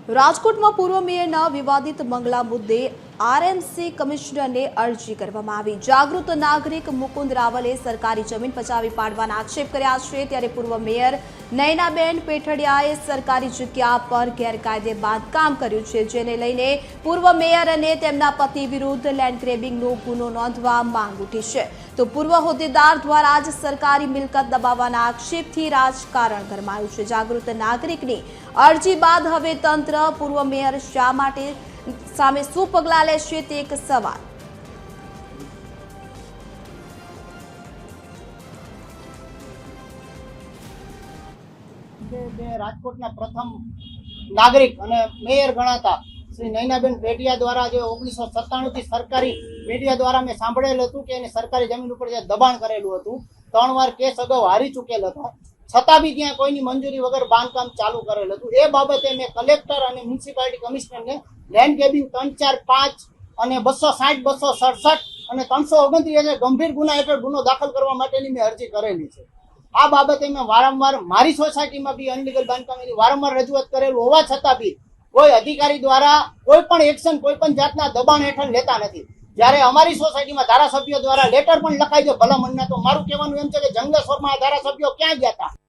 રાજકોટમાં પૂર્વ મેયરના વિવાદિત બંગલા મુદ્દે આરએમસી કમિશનરને અરજી કરવામાં આવી। જાગૃત નાગરિક મુકુંદ રાવલે સરકારી જમીન પચાવી પાડવાના આક્ષેપ કર્યા છે, ત્યારે પૂર્વ મેયર નયનાબેન પેઠડિયાએ સરકારી જગ્યા પર ગેરકાયદે બાંધકામ કર્યું છે, જેને લઈને પૂર્વ મેયર અને તેમના પતિ વિરુદ્ધ લેન્ડ ગ્રેબિંગનો ગુનો નોંધવા માંગ ઉઠી છે। તો પૂર્વ હોદ્દેદાર દ્વારા જ સરકારી મિલકત દબાવવાના આક્ષેપથી રાજકારણ ગરમાયું છે। જાગૃત નાગરિકની અરજી બાદ હવે તંત્ર પૂર્વ મેયર શા માટે સામે શું પગલાં લેશે તે એક સવાલ। રાજકોટના પ્રથમ નાગરિક અને મેયર ગણાતા શ્રી નયનાબેન પેઢિયા દ્વારા જે 1997 થી સરકારી મીડિયા દ્વારા મેં સાંભળેલું હતું કે એને સરકારી જમીન ઉપર જે દબાણ કરેલું હતું, 3 વાર કેસ અગાઉ હારી ચૂકેલ હતો, છતાં બી ત્યાં કોઈની મંજૂરી વગર બાંધકામ ચાલુ કરેલું હતું। એ બાબતે મેં કલેક્ટર અને મ્યુનિસિપાલિટી કમિશનરને લેન્ડ ગ્રેબિંગ 345 અને 260, 267 અને 329 ગંભીર ગુના હેઠળ ગુનો દાખલ કરવા માટેની મેં અરજી કરેલી છે। આ બાબતે મેં વારંવાર મારી સોસાયટીમાં બી અનલીગલ બાંધકામની વારંવાર રજૂઆત કરેલું હોવા છતાં બી કોઈ અધિકારી દ્વારા કોઈ પણ એક્શન, કોઈ પણ જાતના દબાણ હેઠળ લેતા નથી। જ્યારે અમારી સોસાયટીમાં ધારાસભ્યો દ્વારા લેટર પણ લખાઈ છે ભલામણના, તો મારું કહેવાનું એમ છે કે જંગલેશ્વરમાં ધારાસભ્યો ક્યાં ગયા હતા?